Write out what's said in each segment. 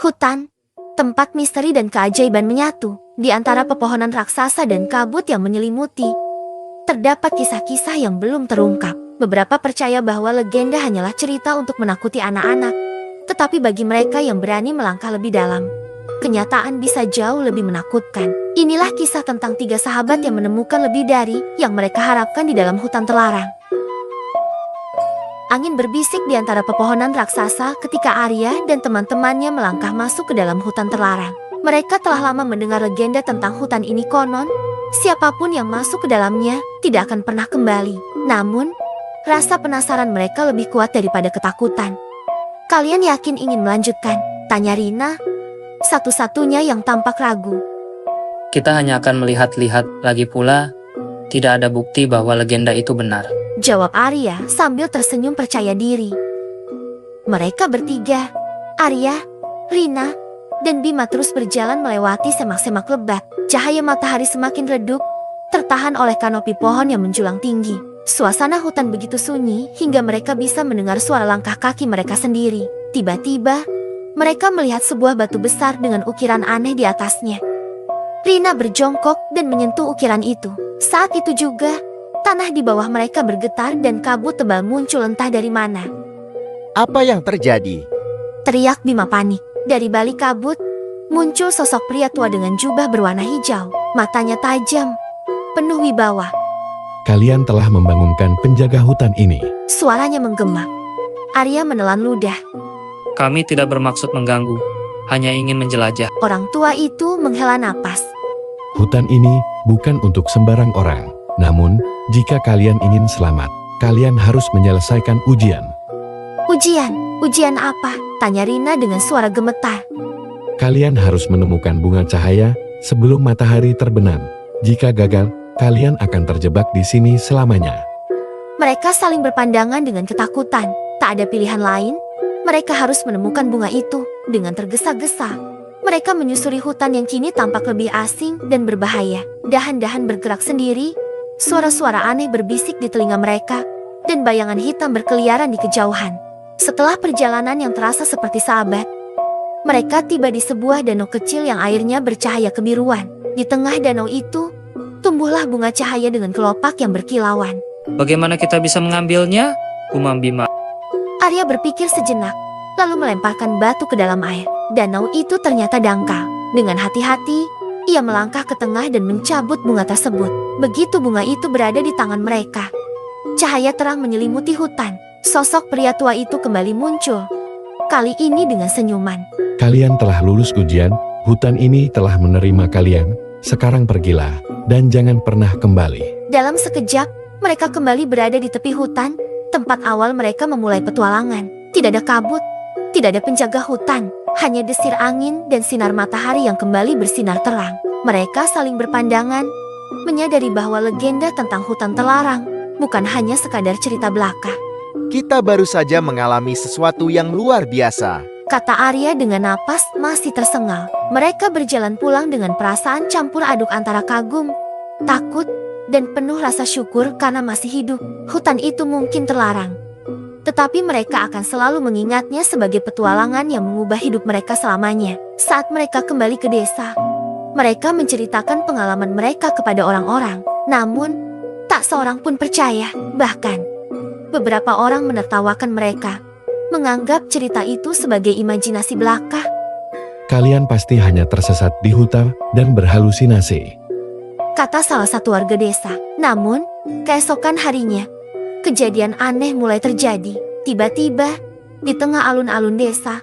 Hutan, tempat misteri dan keajaiban menyatu. Di antara pepohonan raksasa dan kabut yang menyelimuti, terdapat kisah-kisah yang belum terungkap. Beberapa percaya bahwa legenda hanyalah cerita untuk menakuti anak-anak. Tetapi bagi mereka yang berani melangkah lebih dalam, kenyataan bisa jauh lebih menakutkan. Inilah kisah tentang 3 sahabat yang menemukan lebih dari yang mereka harapkan di dalam hutan terlarang. Angin berbisik di antara pepohonan raksasa ketika Arya dan teman-temannya melangkah masuk ke dalam hutan terlarang. Mereka telah lama mendengar legenda tentang hutan ini. Konon, siapapun yang masuk ke dalamnya tidak akan pernah kembali. Namun, rasa penasaran mereka lebih kuat daripada ketakutan. "Kalian yakin ingin melanjutkan?" tanya Rina, satu-satunya yang tampak ragu. Kita hanya akan melihat-lihat, lagi pula tidak ada bukti bahwa legenda itu benar, jawab Arya sambil tersenyum percaya diri. Mereka bertiga, Arya, Rina, dan Bima terus berjalan melewati semak-semak lebat. Cahaya matahari semakin redup, tertahan oleh kanopi pohon yang menjulang tinggi. Suasana hutan begitu sunyi hingga mereka bisa mendengar suara langkah kaki mereka sendiri. Tiba-tiba, mereka melihat sebuah batu besar dengan ukiran aneh di atasnya. Rina berjongkok dan menyentuh ukiran itu. Saat itu juga, tanah di bawah mereka bergetar dan kabut tebal muncul entah dari mana. Apa yang terjadi? Teriak Bima panik. Dari balik kabut, muncul sosok pria tua dengan jubah berwarna hijau. Matanya tajam, penuh wibawa. Kalian telah membangunkan penjaga hutan ini. Suaranya menggema. Arya menelan ludah. kami tidak bermaksud mengganggu, hanya ingin menjelajah. Orang tua itu menghela napas. Hutan ini bukan untuk sembarang orang. Namun, jika kalian ingin selamat, kalian harus menyelesaikan ujian. Ujian? Ujian apa? Tanya Rina dengan suara gemetar. Kalian harus menemukan bunga cahaya sebelum matahari terbenam. Jika gagal, kalian akan terjebak di sini selamanya. Mereka saling berpandangan dengan ketakutan. Tak ada pilihan lain. Mereka harus menemukan bunga itu. Dengan tergesa-gesa, mereka menyusuri hutan yang kini tampak lebih asing dan berbahaya. Dahan-dahan bergerak sendiri, suara-suara aneh berbisik di telinga mereka, dan bayangan hitam berkeliaran di kejauhan. Setelah perjalanan yang terasa seperti sahabat, mereka tiba di sebuah danau kecil yang airnya bercahaya kebiruan. Di tengah danau itu, tumbuhlah bunga cahaya dengan kelopak yang berkilauan. Bagaimana kita bisa mengambilnya? Gumam Bima. Arya berpikir sejenak, lalu melemparkan batu ke dalam air. Danau itu ternyata dangkal. Dengan hati-hati, ia melangkah ke tengah dan mencabut bunga tersebut. Begitu bunga itu berada di tangan mereka, cahaya terang menyelimuti hutan. Sosok pria tua itu kembali muncul, kali ini dengan senyuman. Kalian telah lulus ujian, hutan ini telah menerima kalian. Sekarang pergilah, dan jangan pernah kembali. Dalam sekejap, mereka kembali berada di tepi hutan, tempat awal mereka memulai petualangan. Tidak ada kabut, tidak ada penjaga hutan, hanya desir angin dan sinar matahari yang kembali bersinar terang. Mereka saling berpandangan, menyadari bahwa legenda tentang hutan terlarang bukan hanya sekadar cerita belaka. Kita baru saja mengalami sesuatu yang luar biasa, kata Arya dengan napas masih tersengal. Mereka berjalan pulang dengan perasaan campur aduk antara kagum, takut, dan penuh rasa syukur karena masih hidup. Hutan itu mungkin terlarang, tetapi mereka akan selalu mengingatnya sebagai petualangan yang mengubah hidup mereka selamanya. Saat mereka kembali ke desa, mereka menceritakan pengalaman mereka kepada orang-orang. Namun, tak seorang pun percaya. Bahkan, beberapa orang menertawakan mereka, menganggap cerita itu sebagai imajinasi belaka. Kalian pasti hanya tersesat di hutan dan berhalusinasi, kata salah satu warga desa. Namun, keesokan harinya, kejadian aneh mulai terjadi. Tiba-tiba, di tengah alun-alun desa,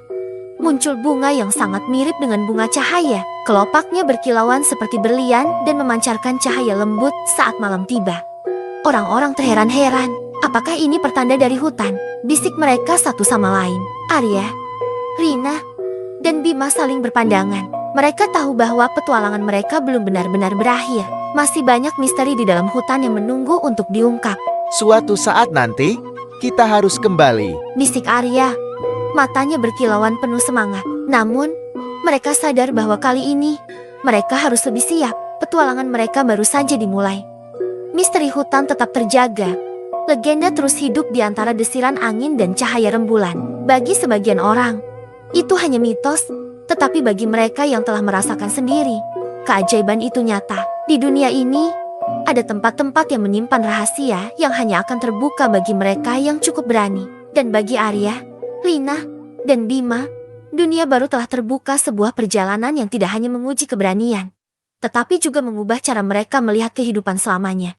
muncul bunga yang sangat mirip dengan bunga cahaya. Kelopaknya berkilauan seperti berlian dan memancarkan cahaya lembut saat malam tiba. Orang-orang terheran-heran. Apakah ini pertanda dari hutan? Bisik mereka satu sama lain. Arya, Rina, dan Bima saling berpandangan. Mereka tahu bahwa petualangan mereka belum benar-benar berakhir. Masih banyak misteri di dalam hutan yang menunggu untuk diungkap. Suatu saat nanti, kita harus kembali, bisik Arya. Matanya berkilauan penuh semangat. Namun, mereka sadar bahwa kali ini, mereka harus lebih siap. Petualangan mereka baru saja dimulai. Misteri hutan tetap terjaga. Legenda terus hidup di antara desiran angin dan cahaya rembulan. Bagi sebagian orang, itu hanya mitos, Tetapi bagi mereka yang telah merasakan sendiri, keajaiban itu nyata. Di dunia ini, ada tempat-tempat yang menyimpan rahasia yang hanya akan terbuka bagi mereka yang cukup berani. Dan bagi Arya, Lina, dan Bima, dunia baru telah terbuka, sebuah perjalanan yang tidak hanya menguji keberanian, tetapi juga mengubah cara mereka melihat kehidupan selamanya.